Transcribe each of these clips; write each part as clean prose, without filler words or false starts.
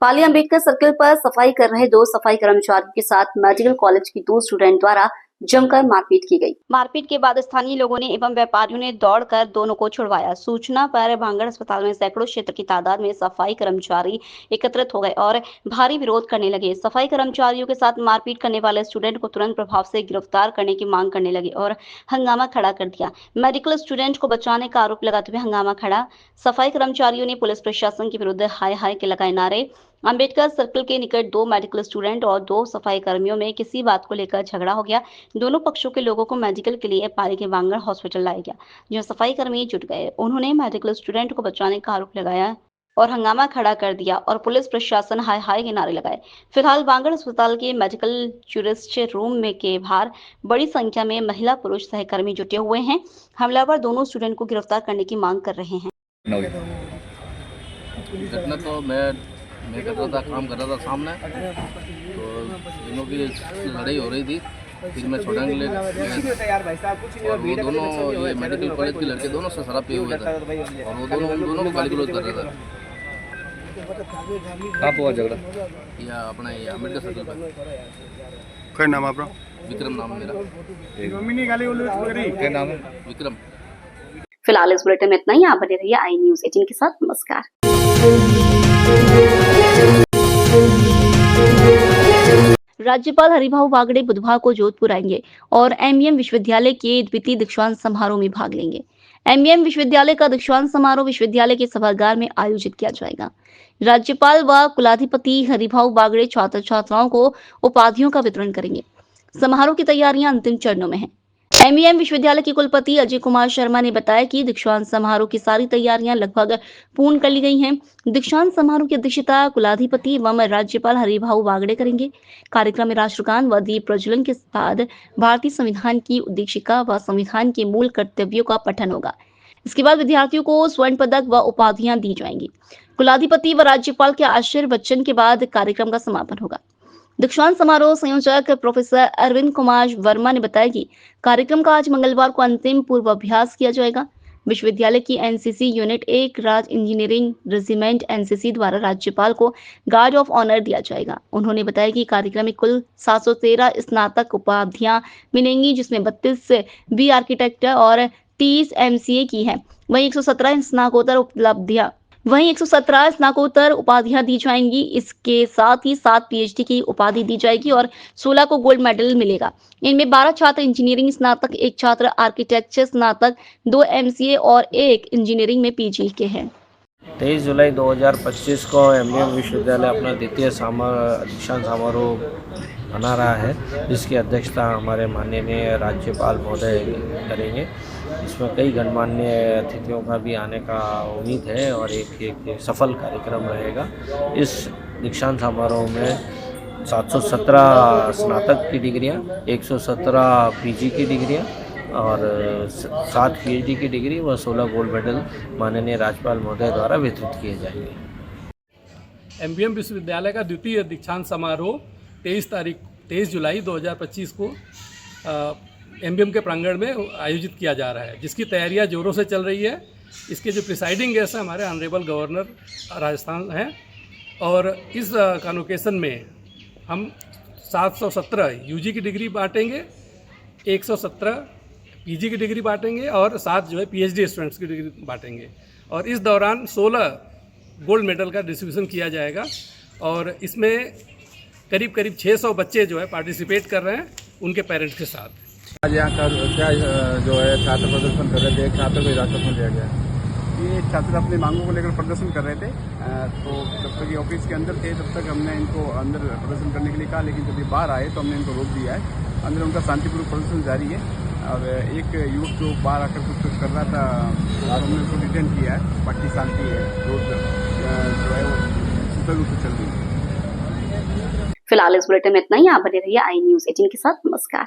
पाली Ambedkar circle पर सफाई कर रहे दो सफाई कर्मचारियों के साथ मेडिकल कॉलेज की दो स्टूडेंट द्वारा जमकर मारपीट की गई। मारपीट के बाद स्थानीय लोगों ने एवं व्यापारियों ने दौड़कर दोनों को छुड़वाया। सूचना पर भांगड़ अस्पताल में सैकड़ों क्षेत्र की तादाद में सफाई कर्मचारी एकत्रित हो गए और भारी विरोध करने लगे। सफाई कर्मचारियों के साथ मारपीट करने वाले स्टूडेंट को तुरंत प्रभाव से गिरफ्तार करने की मांग करने लगे और हंगामा खड़ा कर दिया। मेडिकल स्टूडेंट को बचाने का आरोप लगाते हुए हंगामा खड़ा। सफाई कर्मचारियों ने पुलिस प्रशासन के विरुद्ध हाय हाय के लगाए नारे। अंबेडकर सर्कल के निकट दो मेडिकल स्टूडेंट और दो सफाई कर्मियों में किसी बात को लेकर झगड़ा हो गया। दोनों पक्षों के लोगों को मेडिकल के लिए पाली के वांगड़ हॉस्पिटल लाया गया, जहां सफाई कर्मी जुट गए। उन्होंने मेडिकल स्टूडेंट को बचाने का आरोप लगाया और हंगामा खड़ा कर दिया और पुलिस प्रशासन हाय हाय के नारे लगाए। फिलहाल वांगड़ अस्पताल के मेडिकल टूरिस्ट रूम में के बाहर बड़ी संख्या में महिला पुरुष सहकर्मी जुटे हुए हैं। हमलावर दोनों स्टूडेंट को गिरफ्तार करने की मांग कर रहे हैं। घटना तो मैं कर रहा था, काम कर रहा था सामने, तो दोनों की लड़ाई हो रही थी। फिर मैं छोड़ने के लिए और वो दोनों ये मेडिकल कॉलेज के लड़के दोनों से शराब पिए हुए थे और वो दोनों को गाली गलौज कर रहे थे। कहाँ हुआ झगड़ा? या अपना ये अम्बेडकर सर्कल पर। क्या नाम आपका? विक्रम नाम मेरा। क्या नाम है? विक्रम। फिलहाल इस बुलेटिन में इतना ही। आप बने रहिए आई न्यूज़ 18 के साथ। नमस्कार। राज्यपाल हरिभाऊ बागड़े बुधवार को जोधपुर आएंगे और एमईएम विश्वविद्यालय के द्वितीय दीक्षांत समारोह में भाग लेंगे। एमईएम विश्वविद्यालय का दीक्षांत समारोह विश्वविद्यालय के सभागार में आयोजित किया जाएगा। राज्यपाल व कुलाधिपति हरिभाऊ बागड़े छात्र छात्राओं को उपाधियों का वितरण करेंगे। समारोह की तैयारियां अंतिम चरणों में हैं। एमईएम विश्वविद्यालय के कुलपति अजय कुमार शर्मा ने बताया कि दीक्षांत समारोह की सारी तैयारियां लगभग पूर्ण कर ली गई हैं। दीक्षांत समारोह की अध्यक्षता कुलाधिपति एवं राज्यपाल हरिभाऊ बागड़े करेंगे। कार्यक्रम में राष्ट्रगान व दीप प्रज्वलन के बाद भारतीय संविधान की उद्देशिका व संविधान के मूल कर्तव्यों का पठन होगा। इसके बाद विद्यार्थियों को स्वर्ण पदक व उपाधियां दी जाएंगी। कुलाधिपति व राज्यपाल के आशीर्वचन के बाद कार्यक्रम का समापन होगा। दीक्षांत समारोह संयोजक प्रोफेसर अरविंद कुमार वर्मा ने बताया कि कार्यक्रम का आज मंगलवार को अंतिम पूर्वाभ्यास किया जाएगा। विश्वविद्यालय की एनसीसी यूनिट 1 राज्य इंजीनियरिंग रेजिमेंट एनसीसी द्वारा राज्यपाल को गार्ड ऑफ ऑनर दिया जाएगा। उन्होंने बताया कि कार्यक्रम में कुल 713 स्नातक उपाधियां मिलेंगी, जिसमें 32 बी आर्किटेक्चर और 30 एमसीए की है। वहीं 117 स्नातकोत्तर उपाधियां दी जाएंगी। इसके साथ ही 7 पीएचडी की उपाधि दी जाएगी और 16 को गोल्ड मेडल मिलेगा। इनमें 12 छात्र इंजीनियरिंग स्नातक, 1 छात्र आर्किटेक्चर स्नातक, 2 एमसीए और 1 इंजीनियरिंग में पीजी के हैं। 23 जुलाई 2025 को एमईएम विश्वविद्यालय अपना द्वितीय दीक्षांत समारोह मना रहा है, जिसकी अध्यक्षता हमारे माननीय राज्यपाल महोदय करेंगे। इसमें कई गणमान्य अतिथियों का भी आने का उम्मीद है और एक सफल कार्यक्रम रहेगा। इस दीक्षांत समारोह में 717 स्नातक की डिग्रियां, 117 पीजी की डिग्रियां और 7 पीएचडी की डिग्री व 16 गोल्ड मेडल माननीय राज्यपाल महोदय द्वारा वितरित किए जाएंगे। एमबीएम विश्वविद्यालय का द्वितीय दीक्षांत समारोह 23 जुलाई 2025 को एमबीएम के प्रांगण में आयोजित किया जा रहा है, जिसकी तैयारियां जोरों से चल रही है। इसके जो प्रिसाइडिंग गेस्ट हैं हमारे ऑनरेबल गवर्नर राजस्थान हैं और इस कॉन्वोकेशन में हम 717 यूजी की डिग्री बांटेंगे, 117 पीजी की डिग्री बांटेंगे और 7 जो है पीएचडी स्टूडेंट्स की डिग्री बांटेंगे। और इस दौरान 16 गोल्ड मेडल का डिस्ट्रीब्यूशन किया जाएगा और इसमें करीब 600 बच्चे जो है पार्टिसिपेट कर रहे हैं उनके पेरेंट्स के साथ। आज यहाँ का क्या जो है छात्र प्रदर्शन कर रहे थे, एक छात्र को हिरासत में लिया गया। ये छात्र अपनी मांगों को लेकर प्रदर्शन कर रहे थे, तो जब तक ये ऑफिस के अंदर थे तब तक हमने इनको अंदर प्रदर्शन करने के लिए कहा, लेकिन जब ये बाहर आए तो हमने इनको रोक दिया है। अंदर उनका शांतिपूर्वक प्रदर्शन जारी है और एक युवक जो बाहर आकर कुछ कर रहा था हमने उसको डिटेन किया है। बाकी शांति है, रोड जो है वो सुचारू रूप से चल रही है। फिलहाल इस बुलेटिन में इतना ही। आप बने रहिए आई न्यूज़ 18 के साथ। नमस्कार।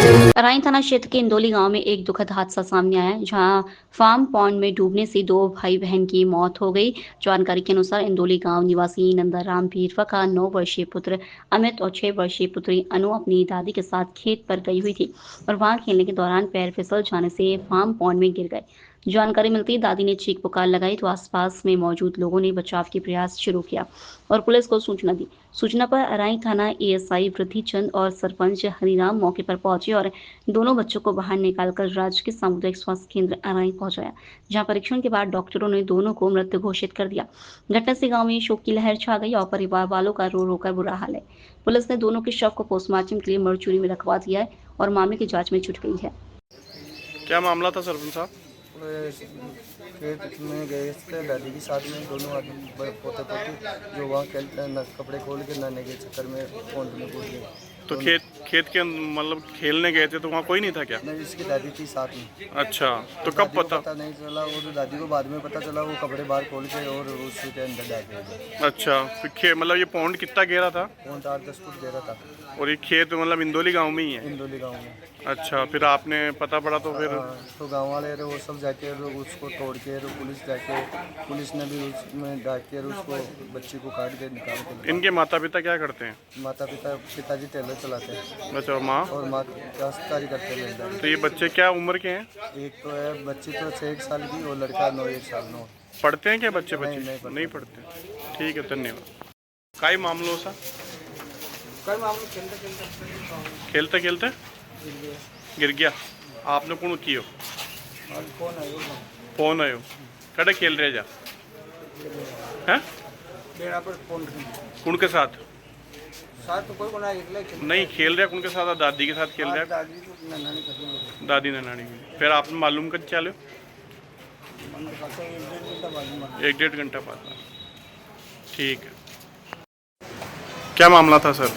अराई थाना क्षेत्र के इंदौली गांव में एक दुखद हादसा सामने आया है, जहां फार्म पॉन्ड में डूबने से 2 भाई बहन की मौत हो गई। जानकारी के अनुसार इंदौली गांव निवासी नंदाराम भीरवा का 9 वर्षीय पुत्र अमित और 6 वर्षीय पुत्री अनु अपनी दादी के साथ खेत पर गई हुई थी और वहां खेलने के दौरान पैर फिसल जाने से फार्म पॉन्ड में गिर गए। जानकारी मिलती दादी ने चीख पुकार लगाई तो आसपास में मौजूद लोगों ने बचाव के प्रयास शुरू किया और पुलिस को सूचना दी। सूचना पर अराई थाना एएसआई वृद्धि चंद और सरपंच हरिराम मौके पर पहुंचे और दोनों बच्चों को बाहर निकालकर राजकीय सामुदायिक स्वास्थ्य केंद्र अराई पहुंचाया, जहां परीक्षण के बाद डॉक्टरों ने दोनों को मृत घोषित कर दिया। घटना से गांव में शोक की लहर छा गई और परिवार वालों का रो रो कर बुरा हाल है। पुलिस ने दोनों के शव को पोस्टमार्टम के लिए मरचुरी में रखवा दिया है और मामले की जांच में जुट गई है। क्या मामला था सरपंच साहब? खेत में गए थे दादी के साथ में, दोनों आदमी पोते पोती जो वहाँ खेलते हैं, कपड़े खोल के नहाने के चक्कर में पॉन्ड में कूद गए। तो खेत के मतलब खेलने गए थे तो वहाँ कोई नहीं था क्या? नहीं, इसकी दादी थी साथ में। अच्छा, तो कब पता नहीं चला, वो तो दादी को बाद में पता चला, वो कपड़े बाहर खोल के और उसके अंदर डाल दिया। अच्छा, फिर मतलब ये पॉन्ड कितना गहरा था? पॉन्ड 8-10 फुट गहरा था। और ये खेत मतलब इंदौली गांव में ही है? इंदौली गाँव में। अच्छा, फिर आपने पता पड़ा तो फिर? तो गाँव वाले वो सब जाके उसको तोड़ के पुलिस ने भी उसमें डाके उसको बच्ची को काट के निकाल के। इनके माता पिता क्या करते हैं? पिताजी टेलर चलाते हैं। अच्छा, और माँ? और माँ काश्तकारी करते हैं। तो ये बच्चे क्या उम्र के हैं? एक तो है बच्ची तो 6 साल की और लड़का 9 साल। पढ़ते हैं क्या बच्चे? नहीं पढ़ते। ठीक है, धन्यवाद। काई मामलो सा? खेलते खेलते गिर गया। आपने कौन कियो? फोन आयो कड़े खेल रहे जा हैं? कौन के साथ? तो कोई नहीं खेल रहे कौन के साथ? दादी के साथ खेल रहे? दादी ने नानी। फिर आपने मालूम कर चलो? 1-1.5 घंटा बाद। ठीक है। क्या मामला था सर?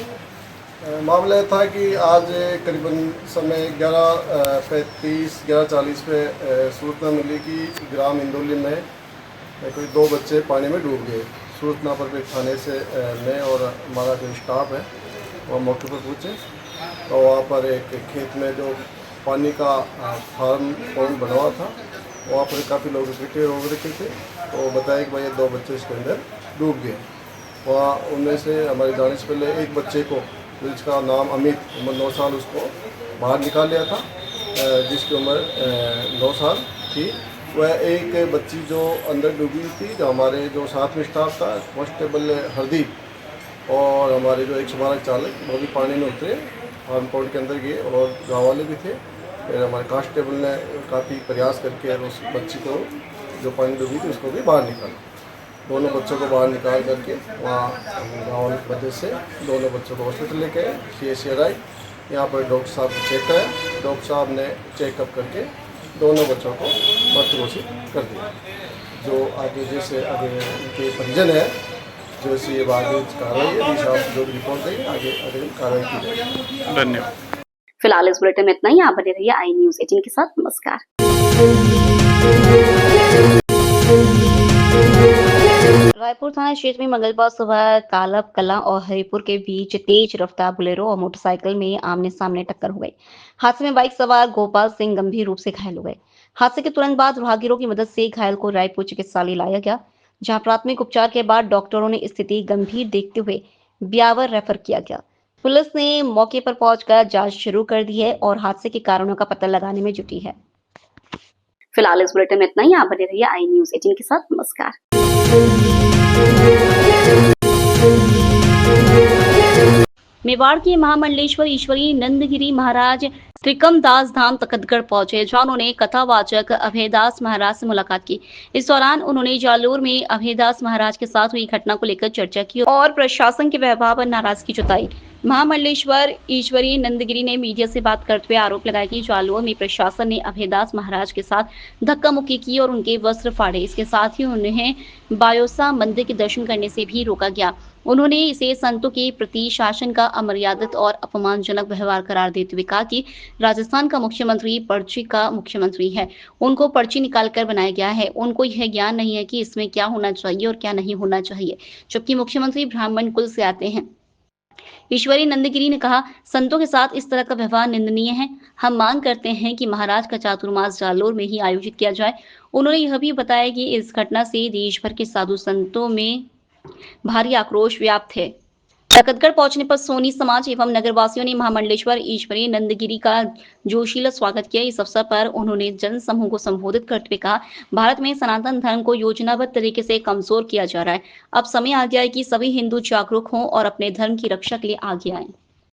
मामला था कि आज करीबन समय 11:35 11:40 पे सूचना मिली कि ग्राम इंदौली में कोई 2 बच्चे पानी में डूब गए। सूचना पर भी थाने से मैं और हमारा जो स्टाफ है वो मौके पर पहुँचे, तो वहाँ पर एक खेत में जो पानी का फार्म पॉन्ड बना हुआ था, वहाँ पर काफ़ी लोग इकट्ठे हो रखे थे। तो बताया कि भाई 2 बच्चे इसके अंदर डूब गए। वहाँ उनमें से हमारी जाने से पहले एक बच्चे को, जिसका नाम अमित, उम्र 9 साल, उसको बाहर निकाल लिया था, जिसकी उम्र 9 साल थी। वह एक बच्ची जो अंदर डूबी थी, जो हमारे जो साथ में स्टाफ था, कांस्टेबल हरदीप और हमारे जो 112 चालक, वो भी पानी में उतरे, फार्म पॉन्ड के अंदर गए और गाँव वाले भी थे। फिर हमारे कांस्टेबल ने काफ़ी प्रयास करके उस बच्ची को जो पानी डूबी थी उसको भी बाहर निकाला। दोनों बच्चों को बाहर निकाल करके वहाँ गाँव की वजह से दोनों बच्चों को हॉस्पिटल लेके गए। CHCRI यहाँ पर डॉक्टर साहब को चेक कराया। डॉक्टर साहब ने चेकअप करके दोनों बच्चों को मृत घोषित कर दिया। जो आगे जैसे आगे उनके परिजन है, जो इसी आगे कार्रवाई है, साहब जो रिपोर्ट देंगे आगे कार्रवाई की जाएगी। धन्यवाद। फिलहाल इस बुलेटिन में इतना ही। आप बने रहिए आई न्यूज़ 18 के साथ। नमस्कार। रायपुर थाना क्षेत्र में मंगलवार सुबह तालब कला और हरिपुर के बीच तेज रफ्तार बुलेरो और मोटरसाइकिल में आमने सामने टक्कर हो गई। हादसे में बाइक सवार गोपाल सिंह गंभीर रूप से घायल हो गए। हादसे के तुरंत बाद राहगीरों की मदद से घायल को रायपुर चिकित्सालय लाया गया, जहां प्राथमिक उपचार के बाद डॉक्टरों ने स्थिति गंभीर देखते हुए ब्यावर रेफर किया गया। पुलिस ने मौके पर पहुंचकर जांच शुरू कर दी है और हादसे के कारणों का पता लगाने में जुटी है। फिलहाल इस बुलेटिन में इतना ही। आप बने रहिए आई न्यूज़ 18 के साथ। नमस्कार। मेवाड़ के महामंडलेश्वर ईश्वरी नंदगिरी महाराज त्रिकमदास धाम तखतगढ़ पहुंचे, जहां उन्होंने कथावाचक अभयदास महाराज से मुलाकात की। इस दौरान उन्होंने जालोर में अभयदास महाराज के साथ हुई घटना को लेकर चर्चा की और प्रशासन के व्यवहार पर नाराजगी जताई। महामंडलेश्वर ईश्वरी नंदगिरी ने मीडिया से बात करते हुए आरोप लगाया कि जालोर में प्रशासन ने अभयदास महाराज के साथ धक्का मुक्की की और उनके वस्त्र फाड़े। इसके साथ ही उन्हें बायोसा मंदिर के दर्शन करने से भी रोका गया। उन्होंने इसे संतों के प्रति शासन का अमर्यादित और अपमानजनक व्यवहार करार देते हुए कहा कि राजस्थान का मुख्यमंत्री पर्ची का मुख्यमंत्री है, उनको पर्ची निकालकर बनाया गया है, उनको यह ज्ञान नहीं है कि इसमें क्या होना चाहिए और क्या नहीं होना चाहिए, जबकि मुख्यमंत्री ब्राह्मण कुल से आते हैं। ईश्वरी नंदगिरी ने कहा, संतों के साथ इस तरह का व्यवहार निंदनीय है। हम मांग करते हैं कि महाराज का चातुर्मास जालोर में ही आयोजित किया जाए। उन्होंने यह भी बताया कि इस घटना से देश भर के साधु संतों में भारी आक्रोश व्याप्त है। तखतगढ़ पहुंचने पर सोनी समाज एवं नगरवासियों ने महामंडलेश्वर ईश्वरी नंदगिरी का जोशीला स्वागत किया। इस अवसर पर उन्होंने जन समूह को संबोधित करते हुए कहा, भारत में सनातन धर्म को योजनाबद्ध तरीके से कमजोर किया जा रहा है। अब समय आ गया है कि सभी हिंदू जागरूक हों और अपने धर्म की रक्षा के लिए आगे आएं।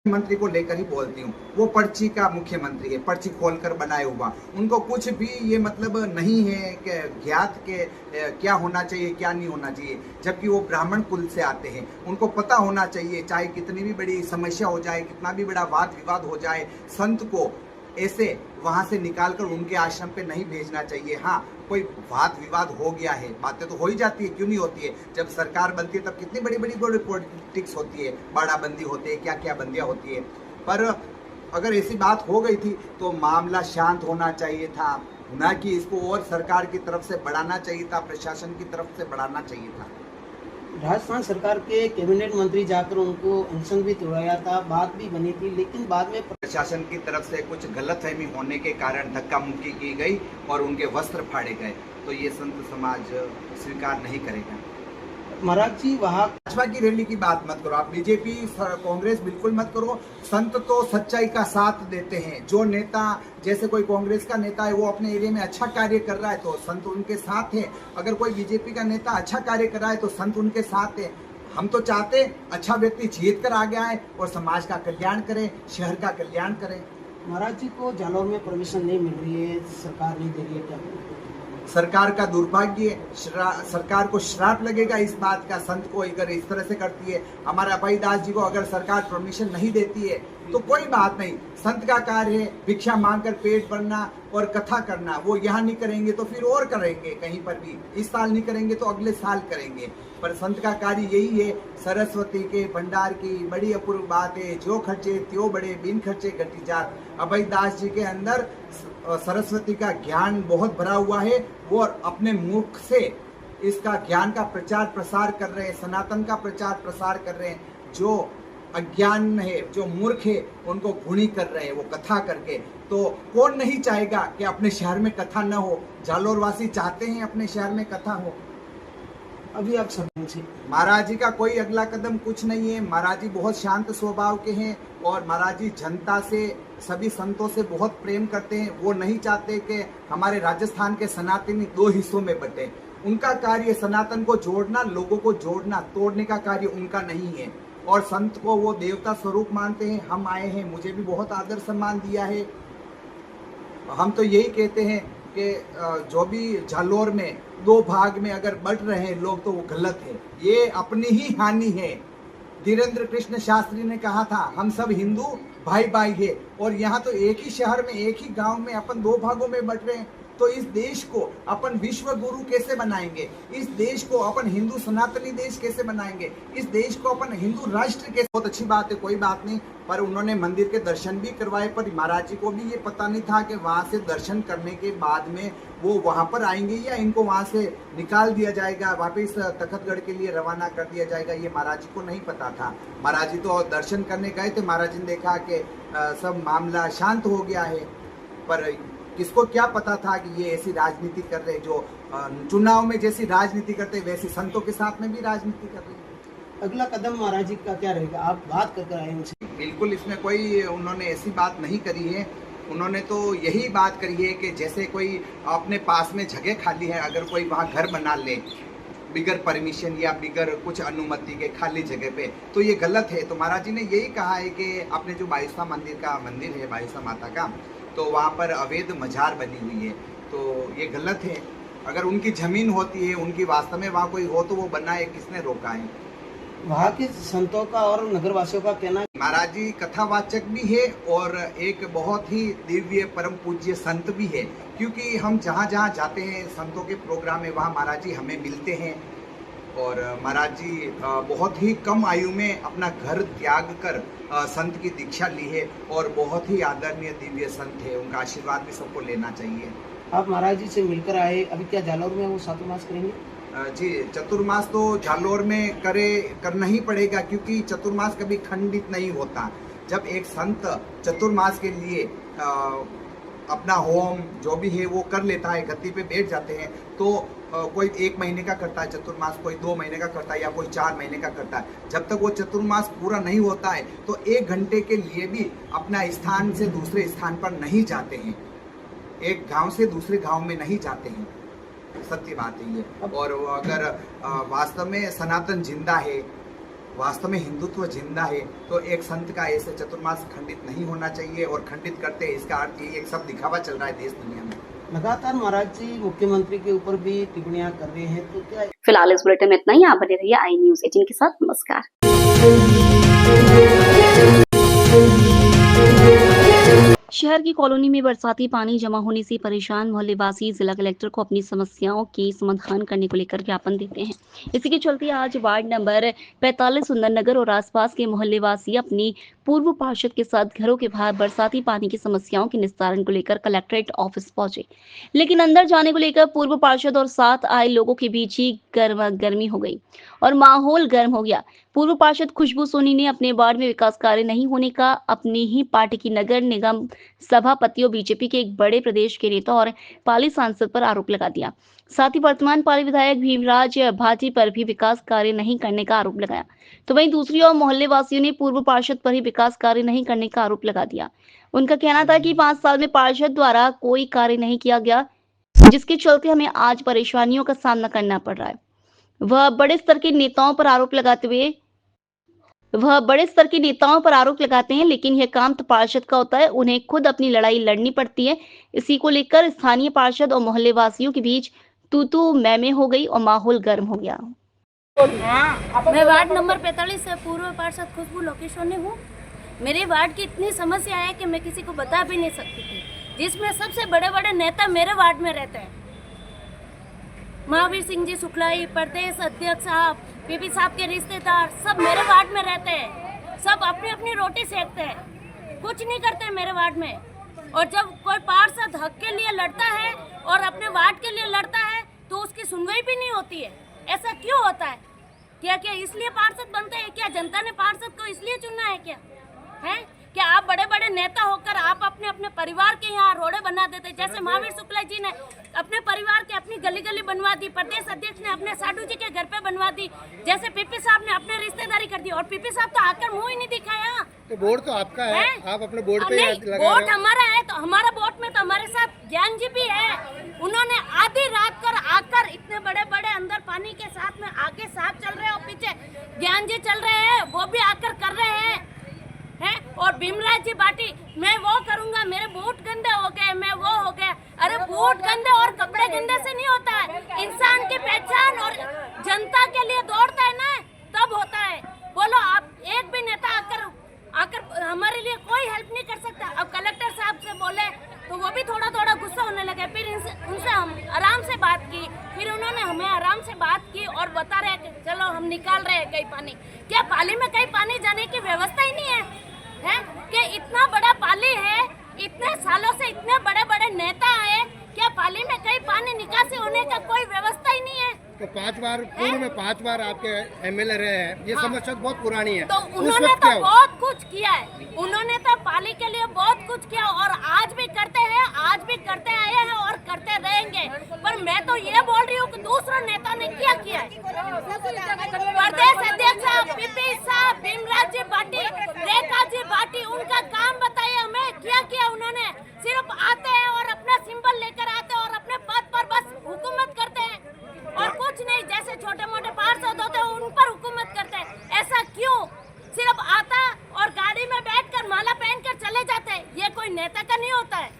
मंत्री को लेकर ही बोलती हूँ। वो पर्ची का मुख्यमंत्री है, पर्ची खोलकर बनाए हुआ। उनको कुछ भी ये मतलब नहीं है कि ज्ञात के क्या होना चाहिए क्या नहीं होना चाहिए, जबकि वो ब्राह्मण कुल से आते हैं। उनको पता होना चाहिए, चाहे कितनी भी बड़ी समस्या हो जाए, कितना भी बड़ा वाद विवाद हो जाए, संत को ऐसे वहां से निकालकर उनके आश्रम पे नहीं भेजना चाहिए। हाँ, कोई वाद विवाद हो गया है, बातें तो हो ही जाती है, क्यों नहीं होती है। जब सरकार बनती है तब कितनी बड़ी बड़ी पॉलिटिक्स होती है, बाड़ाबंदी होती है, क्या क्या बंदियां होती है। पर अगर ऐसी बात हो गई थी तो मामला शांत होना चाहिए था, ना कि इसको और सरकार की तरफ से बढ़ाना चाहिए था, प्रशासन की तरफ से बढ़ाना चाहिए था। राजस्थान सरकार के कैबिनेट मंत्री जाकर उनको अनशन भी तोड़ाया था, बात भी बनी थी, लेकिन बाद में प्रशासन की तरफ से कुछ गलतफहमी होने के कारण धक्का मुक्की की गई और उनके वस्त्र फाड़े गए, तो ये संत समाज स्वीकार नहीं करेगा। महाराज जी वहाँ भाजपा की रैली की बात मत करो, आप बीजेपी कांग्रेस बिल्कुल मत करो। संत तो सच्चाई का साथ देते हैं। जो नेता, जैसे कोई कांग्रेस का नेता है, वो अपने एरिया में अच्छा कार्य कर रहा है तो संत उनके साथ है। अगर कोई बीजेपी का नेता अच्छा कार्य कर रहा है तो संत उनके साथ है। हम तो चाहते अच्छा व्यक्ति जीत कर आगे आए और समाज का कल्याण करे, शहर का कल्याण करे। महाराज जी को जालौर में परमिशन नहीं मिल रही है, सरकार नहीं दे रही है, क्या सरकार का दुर्भाग्य है। सरकार को श्राप लगेगा इस बात का, संत को अगर इस तरह से करती है। हमारे अभय दास जी को अगर सरकार परमिशन नहीं देती है तो कोई बात नहीं, संत का कार्य है भिक्षा मांगकर पेट भरना और कथा करना। वो यहाँ नहीं करेंगे तो फिर और करेंगे कहीं पर भी। इस साल नहीं करेंगे तो अगले साल करेंगे। पर संत का कार्य यही है, सरस्वती के भंडार की बड़ी अपूर्व बात है। जो खर्चे त्यो बड़े, बिन खर्चे घटी जात। अभय दास जी के अंदर सरस्वती का ज्ञान बहुत भरा हुआ है, वो अपने मुख से इसका ज्ञान का प्रचार प्रसार कर रहे हैं, सनातन का प्रचार प्रसार कर रहे हैं। जो अज्ञान है, जो मूर्ख है, उनको घुणी कर रहे हैं वो कथा करके। तो कौन नहीं चाहेगा कि अपने शहर में कथा न हो। जालौर वासी चाहते हैं अपने शहर में कथा हो। अभी आप सब महाराज जी का कोई अगला कदम कुछ नहीं है। महाराज जी बहुत शांत स्वभाव के हैं और महाराज जी जनता से, सभी संतों से बहुत प्रेम करते हैं। वो नहीं चाहते कि हमारे राजस्थान के सनातनी दो हिस्सों में बटे। उनका कार्य सनातन को जोड़ना, लोगों को जोड़ना, तोड़ने का कार्य उनका नहीं है। और संत को वो देवता स्वरूप मानते हैं। हम आए हैं, मुझे भी बहुत आदर सम्मान दिया है। हम तो यही कहते हैं कि जो भी जालौर में दो भाग में अगर बढ़ रहे हैं लोग तो वो गलत है, ये अपनी ही हानि है। धीरेन्द्र कृष्ण शास्त्री ने कहा था, हम सब हिंदू भाई भाई है। और यहाँ तो एक ही शहर में, एक ही गांव में अपन दो भागों में बढ़ रहे हैं। तो इस देश को अपन विश्व गुरु कैसे बनाएंगे? इस देश को अपन हिंदू सनातनी देश कैसे बनाएंगे? इस देश को अपन हिंदू राष्ट्र कैसे? बहुत अच्छी बात है, कोई बात नहीं। पर उन्होंने मंदिर के दर्शन भी करवाए, पर महाराज जी को भी ये पता नहीं था कि वहाँ से दर्शन करने के बाद में वो वहाँ पर आएंगे या इनको वहाँ से निकाल दिया जाएगा, वापस तखतगढ़ के लिए रवाना कर दिया जाएगा। ये महाराज जी को नहीं पता था। महाराज जी तो दर्शन करने गए थे। महाराज जी ने देखा कि सब मामला शांत हो गया है। पर किसको क्या पता था कि ये ऐसी राजनीति कर रहे, जो चुनाव में जैसी राजनीति करते वैसी संतों के साथ में भी राजनीति कर रहे हैं। अगला कदम महाराज जी का क्या रहेगा? आप बात कर आए उनसे? बिल्कुल, इसमें कोई उन्होंने ऐसी बात नहीं करी है। उन्होंने तो यही बात करी है कि जैसे कोई अपने पास में जगह खाली है, अगर कोई वहाँ घर बना ले बिगर परमिशन या बिगर कुछ अनुमति के खाली जगह पे, तो ये गलत है। तो महाराज जी ने यही कहा है कि अपने जो बायुसा मंदिर है बायुसा माता का, तो वहाँ पर अवैध मजार बनी हुई है, तो ये गलत है। अगर उनकी जमीन होती है, उनकी वास्तव में वहाँ कोई हो तो वो बनाए, किसने रोका है? वहाँ के संतों का और नगरवासियों का कहना, महाराज जी कथावाचक भी है और एक बहुत ही दिव्य परम पूज्य संत भी है। क्योंकि हम जहाँ जहाँ जाते हैं संतों के प्रोग्राम में, वहाँ महाराज जी हमें मिलते हैं। और महाराज जी बहुत ही कम आयु में अपना घर त्याग कर संत की दीक्षा ली है और बहुत ही आदरणीय दिव्य संत है। उनका आशीर्वाद भी सबको लेना चाहिए। आप महाराज जी से मिलकर आए, अभी क्या जालौर में वो चातुर्मास करेंगे? जी, चतुर्मास तो जालोर में करना ही पड़ेगा, क्योंकि चतुर्मास कभी खंडित नहीं होता। जब एक संत चतुर्मास के लिए अपना होम जो भी है वो कर लेता है, गद्दी पे बैठ जाते हैं, तो कोई 1 महीने का करता है चतुर्मास, कोई 2 महीने का करता है, या कोई 4 महीने का करता है। जब तक वो चतुर्मास पूरा नहीं होता है तो 1 घंटे के लिए भी अपना स्थान से दूसरे स्थान पर नहीं जाते हैं, एक गांव से दूसरे गांव में नहीं जाते हैं। सत्य बात है ये। और अगर वास्तव में सनातन जिंदा है, वास्तव में हिंदुत्व जिंदा है, तो एक संत का ऐसे चतुर्मास खंडित नहीं होना चाहिए, और खंडित करते हैं इसका अर्थ ये एक सब दिखावा चल रहा है देश दुनिया में। लगातार महाराज जी मुख्यमंत्री के ऊपर भी टिप्पणियां कर रहे हैं, तो क्या फिलहाल इस बुलेटिन में इतना ही। आप बने रहिए आई न्यूज़ 18 के साथ। नमस्कार। शहर की कॉलोनी में बरसाती पानी जमा होने से परेशान मोहल्लेवासी जिला कलेक्टर को अपनी समस्याओं के समाधान करने को लेकर ज्ञापन देते हैं। इसी के चलते आज वार्ड नंबर 45 सुंदरनगर और आसपास के मोहल्लेवासी अपनी पूर्व पार्षद के साथ घरों के बाहर बरसाती पानी की समस्याओं के निस्तारण को लेकर कलेक्ट्रेट ऑफिस पहुंचे, लेकिन अंदर जाने को लेकर पूर्व पार्षद और साथ आए लोगों के बीच ही गर्मी हो गई और माहौल गर्म हो गया। पूर्व पार्षद खुशबू सोनी ने अपने वार्ड में विकास कार्य नहीं होने का अपनी ही पार्टी की नगर निगम सभापति और बीजेपी के एक बड़े प्रदेश के नेता और पाली सांसद पर आरोप लगा दिया। साथ ही वर्तमान पाली विधायक भीमराज भाटी पर भी विकास कार्य नहीं करने का आरोप लगाया। तो वहीं दूसरी ओर मोहल्ले वासियों ने पूर्व पार्षद पर ही विकास कार्य नहीं करने का आरोप लगा दिया। उनका कहना था कि 5 साल में पार्षद द्वारा कोई कार्य नहीं किया गया, जिसके चलते हमें आज परेशानियों का सामना करना पड़ रहा है। वह बड़े स्तर के नेताओं पर आरोप लगाते हैं, लेकिन यह काम तो पार्षद का होता है, उन्हें खुद अपनी लड़ाई लड़नी पड़ती है। इसी को लेकर स्थानीय पार्षद और मोहल्ले वासियों के बीच तू मैं हो गई और माहौल गर्म हो गया। मैं वार्ड नंबर 45 से पूर्व पार्षद खुशबू लोकेशोनी हूँ। मेरे वार्ड की इतनी समस्या है कि मैं किसी को बता भी नहीं सकती थी, जिसमें सबसे बड़े बड़े नेता मेरे वार्ड में रहते हैं। महावीर सिंह जी शुक्लाई, प्रदेश अध्यक्ष साहब, पीपी साहब के रिश्तेदार सब मेरे वार्ड में रहते हैं। सब अपनी अपनी रोटी सेकते हैं, कुछ नहीं करते मेरे वार्ड में। और जब कोई पार्षद हक के लिए लड़ता है और अपने वार्ड के लिए लड़ता है तो उसकी सुनवाई भी नहीं होती है। ऐसा क्यों होता है? क्या इसलिए पार्षद बनते हैं? क्या जनता ने पार्षद को इसलिए चुना है? क्या आप बड़े बड़े नेता होकर आप अपने अपने परिवार के यहाँ रोडे बना देते? जैसे महावीर शुक्ला जी ने अपने परिवार के अपनी गली गली बनवा दी, प्रदेश अध्यक्ष ने अपने साधु जी के घर पे बनवा दी, जैसे पीपी साहब ने अपने रिश्तेदारी कर दी। और पीपी साहब तो आकर मुंह ही नहीं दिखाया। तो वोट तो आपका है, आप अपने बोर्ड पे वोट हमारा है, तो हमारा वोट में तो हमारे साथ ज्ञान जी भी है। उन्होंने आधी रात कर आकर इतने बड़े बड़े अंदर पानी के साथ में आगे साहब चल रहे हैं और पीछे ज्ञान जी चल रहे हैं, वो भी आकर कर रहे हैं। और भीमराज जी बाटी, मैं वो करूंगा, मेरे बूट गंदे हो गए, मैं वो हो गया। अरे बूट गंदे और कपड़े गंदे से नहीं होता है, इंसान की पहचान और जनता के लिए दौड़ता है ना, तब होता है। बोलो आप एक भी नेता आकर हमारे लिए कोई हेल्प नहीं कर सकता। अब कलेक्टर साहब से बोले तो वो भी थोड़ा थोड़ा गुस्सा होने लगे। फिर उनसे हम आराम से बात की, फिर उन्होंने हमें आराम से बात की और बता रहे कि चलो हम निकाल रहे हैं कहीं पानी। क्या पाली में कहीं पानी जाने की व्यवस्था ही नहीं है? कि इतना बड़ा पाली है, इतने सालों से इतने बड़े बड़े नेता है, क्या पाली में कहीं पानी निकासी होने का कोई व्यवस्था ही नहीं है? तो 5 बार पूर्व में 5 बार आपके एमएलए रहे हैं, ये समस्या बहुत पुरानी है। तो उन्होंने तो बहुत कुछ किया है, उन्होंने तो पाली के लिए बहुत कुछ किया और आज भी करते हैं, आज भी करते आए हैं और करते रहेंगे। पर मैं तो ये बोल रही हूँ कि दूसरा नेता ने क्या किया है। प्रदेश अध्यक्ष साहब, पीपी साहब, भीमराज जी भाटी, रेखा जी भाटी, उनका काम बताइए हमें, क्या किया उन्होंने? सिर्फ आते हैं और अपना सिंबल लेकर आते हैं और अपने पद पर बस हुकूमत करते हैं और कुछ नहीं। जैसे छोटे मोटे पार्षद होते हैं उन पर हुकूमत करते हैं। ऐसा क्यों? सिर्फ आता और गाड़ी में बैठकर माला पहनकर चले जाते हैं। ये कोई नेता का नहीं होता है,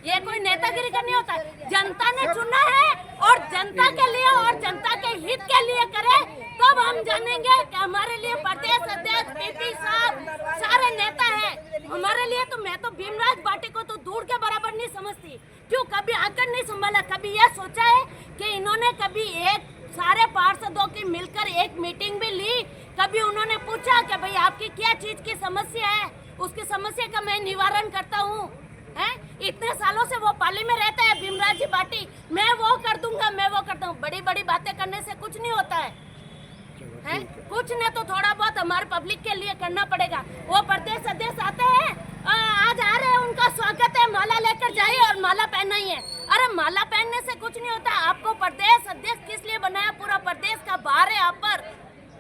ये कोई नेतागिरी का नहीं होता है। जनता ने चुना है और जनता के लिए और जनता के हित के लिए करे, तब हम जानेंगे कि हमारे लिए प्रदेश अध्यक्ष, पीपी साहब सारे नेता हैं। हमारे लिए तो मैं तो भीमराज भाटी को तो दूर के बराबर नहीं समझती। क्यों कभी आकर नहीं संभाला? कभी यह सोचा है कि इन्होंने कभी एक सारे पार्षदों की मिलकर एक मीटिंग भी ली? कभी उन्होंने पूछा कि भाई आपकी क्या चीज की समस्या है, उसकी समस्या का मैं निवारण करता हूँ? इतने सालों से वो पाली में रहता है भीमराज जी भाटी, मैं वो कर दूंगा, मैं वो करता हूँ। बड़ी बड़ी बातें करने से कुछ नहीं होता है कुछ नहीं तो थोड़ा बहुत हमारे पब्लिक के लिए करना पड़ेगा। वो प्रदेश अध्यक्ष आते हैं, आज आ रहे हैं, उनका स्वागत है, माला लेकर जाइए और माला पहना ही है। अरे माला पहनने से कुछ नहीं होता। आपको प्रदेश अध्यक्ष किस लिए बनाया? पूरा प्रदेश का भार है आप पर।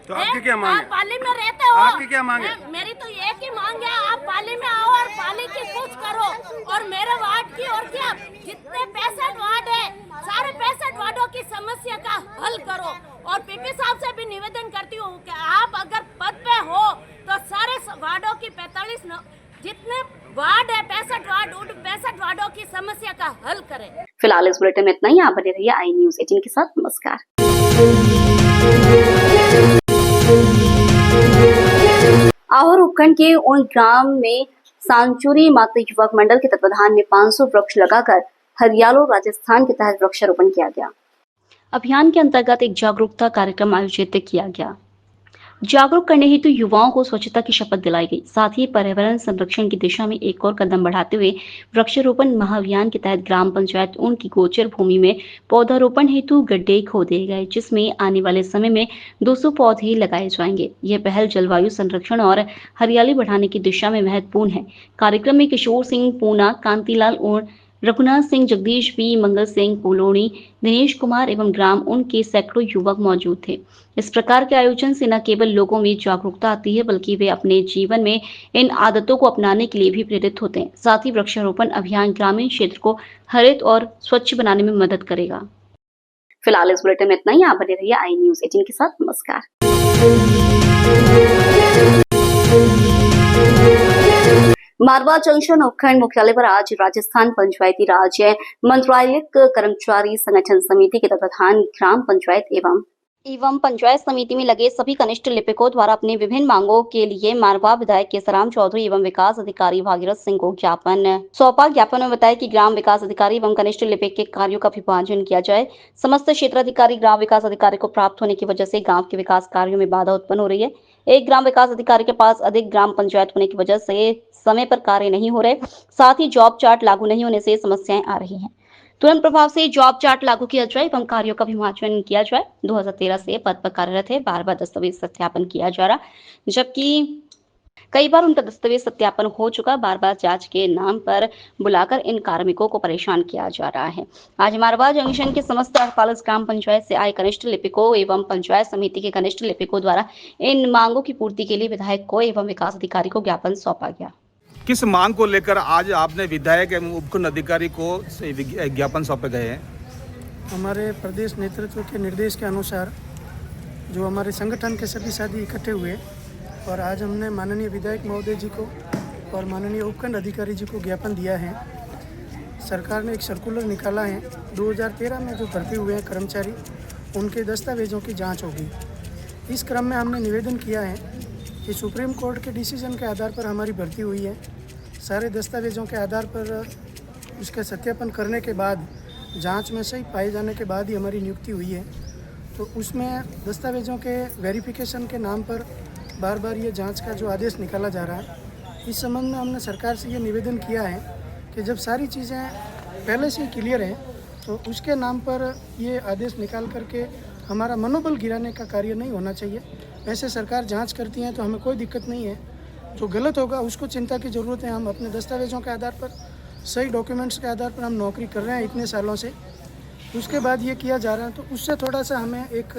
तो आपकी क्या मांग है? आप पाली में रहते हो, आपकी क्या मांग है? मेरी तो एक ही मांग है, आप पाली में आओ और पाली की कुछ करो और मेरे वार्ड की और क्या जितने 65 वार्ड है सारे 65 वार्डों की समस्या का हल करो। और पीपी साहब से भी निवेदन करती हूँ कि आप अगर पद पे हो तो सारे वार्डों की 45 जितने वार्ड है 65 वार्ड उन 65 वार्डों की समस्या का हल करें। फिलहाल इस बुलेटिन में इतना ही। आप बने रहिए आई न्यूज़ 18 के साथ। नमस्कार। आहोर उपखंड के उन ग्राम में सांचुरी माता युवक मंडल के तत्वाधान में 500 वृक्ष लगाकर हरियालो राजस्थान के तहत वृक्षारोपण किया गया। अभियान के अंतर्गत एक जागरूकता कार्यक्रम आयोजित किया गया। जागरूक करने हेतु युवाओं को स्वच्छता की शपथ दिलाई गई। साथ ही पर्यावरण संरक्षण की दिशा में एक और कदम बढ़ाते हुए वृक्षारोपण महाअभियान के तहत ग्राम पंचायत ऊन की गोचर भूमि में पौधारोपण हेतु गड्ढे खोदे गए, जिसमें आने वाले समय में 200 पौधे लगाए जाएंगे। यह पहल जलवायु संरक्षण और हरियाली बढ़ाने की दिशा में महत्वपूर्ण है। कार्यक्रम में किशोर सिंह पूना, कांतिलाल और रघुनाथ सिंह, जगदीश बी, मंगल सिंह पोलोनी, दिनेश कुमार एवं ग्राम उनके सैकड़ों युवक मौजूद थे। इस प्रकार के आयोजन से न केवल लोगों में जागरूकता आती है बल्कि वे अपने जीवन में इन आदतों को अपनाने के लिए भी प्रेरित होते हैं। साथ ही वृक्षारोपण अभियान ग्रामीण क्षेत्र को हरित और स्वच्छ बनाने में मदद करेगा। फिलहाल इस बुलेटिन में इतना ही। आप बने रहिए आई न्यूज़ 18 के साथ। नमस्कार। मारवा जंक्शन उपखंड मुख्यालय पर आज राजस्थान पंचायती राज मंत्रालय कर्मचारी संगठन समिति के तत्वाधान ग्राम पंचायत एवं पंचायत समिति में लगे सभी कनिष्ठ लिपिकों द्वारा अपनी विभिन्न मांगों के लिए मारवा विधायक केसराम चौधरी एवं विकास अधिकारी भागीरथ सिंह को ज्ञापन सौंपा। ज्ञापन में बताया कि ग्राम विकास अधिकारी एवं कनिष्ठ लिपिक के कार्यों का विभाजन किया जाए। समस्त क्षेत्राधिकारी ग्राम विकास अधिकारी को प्राप्त होने की वजह से गाँव के विकास कार्यों में बाधा उत्पन्न हो रही है। एक ग्राम विकास अधिकारी के पास अधिक ग्राम पंचायत होने की वजह से समय पर कार्य नहीं हो रहे। साथ ही जॉब चार्ट लागू नहीं होने से समस्याएं आ रही हैं। तुरंत प्रभाव से जॉब चार्ट लागू किया जाए एवं कार्यों का विभाजन किया जाए। 2013 से पद पर कार्यरत है, बार बार दस्तावेज सत्यापन किया जा रहा, जबकि कई बार उनका दस्तावेज सत्यापन हो चुका। बार बार जांच के नाम पर बुलाकर इन कार्मिकों को परेशान किया जा रहा है। आज मारवा जंक्शन के समस्त 48 ग्राम पंचायत से आए कनिष्ठ लिपिकों एवं पंचायत समिति के कनिष्ठ लिपिकों द्वारा इन मांगों की पूर्ति के लिए विधायक को एवं विकास अधिकारी को ज्ञापन सौंपा गया। किस मांग को लेकर आज आपने विधायक एवं उपखंड अधिकारी को ज्ञापन सौंपे गए हैं? हमारे प्रदेश नेतृत्व के निर्देश के अनुसार जो हमारे संगठन के सभी साथी इकट्ठे हुए और आज हमने माननीय विधायक महोदय जी को और माननीय उपखंड अधिकारी जी को ज्ञापन दिया है। सरकार ने एक सर्कुलर निकाला है। 2013 में जो भर्ती हुए हैं कर्मचारी, उनके दस्तावेजों की जांच होगी। इस क्रम में हमने निवेदन किया है कि सुप्रीम कोर्ट के डिसीजन के आधार पर हमारी भर्ती हुई है। सारे दस्तावेजों के आधार पर उसका सत्यापन करने के बाद जांच में सही पाए जाने के बाद ही हमारी नियुक्ति हुई है। तो उसमें दस्तावेजों के वेरिफिकेशन के नाम पर बार बार ये जांच का जो आदेश निकाला जा रहा है। इस संबंध में हमने सरकार से ये निवेदन किया है कि जब सारी चीज़ें पहले से ही क्लियर हैं तो उसके नाम पर ये आदेश निकाल करके हमारा मनोबल गिराने का कार्य नहीं होना चाहिए। वैसे सरकार जांच करती है तो हमें कोई दिक्कत नहीं है। जो गलत होगा उसको चिंता की ज़रूरत है। हम अपने दस्तावेजों के आधार पर, सही डॉक्यूमेंट्स के आधार पर हम नौकरी कर रहे हैं इतने सालों से। उसके बाद ये किया जा रहा है तो उससे थोड़ा सा हमें एक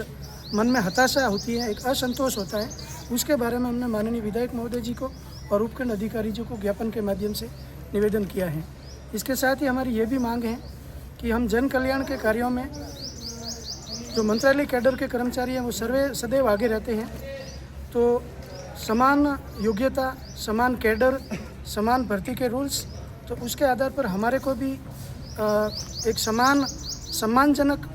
मन में हताशा होती है, एक असंतोष होता है। उसके बारे में हमने माननीय विधायक महोदय जी को और उपखंड अधिकारी जी को ज्ञापन के माध्यम से निवेदन किया है। इसके साथ ही हमारी ये भी मांग है कि हम जन कल्याण के कार्यों में जो मंत्रालय कैडर के कर्मचारी हैं वो सदैव आगे रहते हैं। तो समान योग्यता, समान कैडर, समान भर्ती के रूल्स, तो उसके आधार पर हमारे को भी एक सम्मानजनक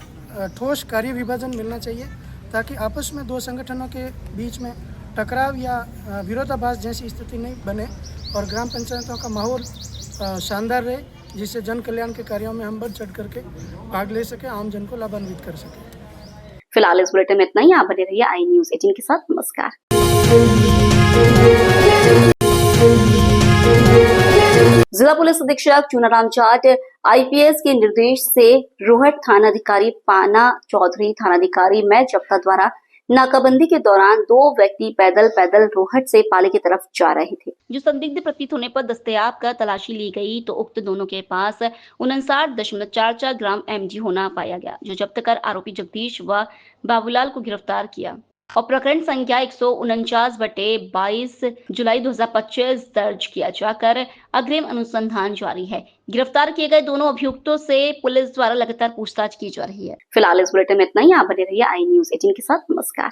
ठोस कार्य विभाजन मिलना चाहिए ताकि आपस में दो संगठनों के बीच में टकराव या विरोधाभास जैसी स्थिति नहीं बने और ग्राम पंचायतों का माहौल शानदार रहे, जिससे जन कल्याण के कार्यों में हम बढ़ चढ़ करके भाग ले सके, आम जन को लाभान्वित कर सके। फिलहाल इस बुलेटिन में इतना ही। आप बने रहिए आई न्यूज़ 18 के साथ। नमस्कार। जिला पुलिस अधीक्षक चूनाराम जाट आईपीएस के निर्देश से रोहट थानाधिकारी पाना चौधरी थानाधिकारी मैं जप्ता द्वारा नाकाबंदी के दौरान 2 व्यक्ति पैदल रोहट से पाली की तरफ जा रहे थे, जो संदिग्ध प्रतीत होने पर दस्तयाब कर तलाशी ली गई तो उक्त दोनों के पास 59.44 ग्राम एमजी होना पाया गया, जो जब्त कर आरोपी जगदीश व बाबूलाल को गिरफ्तार किया और प्रकरण संख्या 149/22 जुलाई 2025 दर्ज किया जाकर अग्रिम अनुसंधान जारी है। गिरफ्तार किए गए दोनों अभियुक्तों से पुलिस द्वारा लगातार पूछताछ की जा रही है। फिलहाल इस बुलेटिन में इतना ही। आप बने रहिए आई न्यूज़ 18 के साथ। नमस्कार।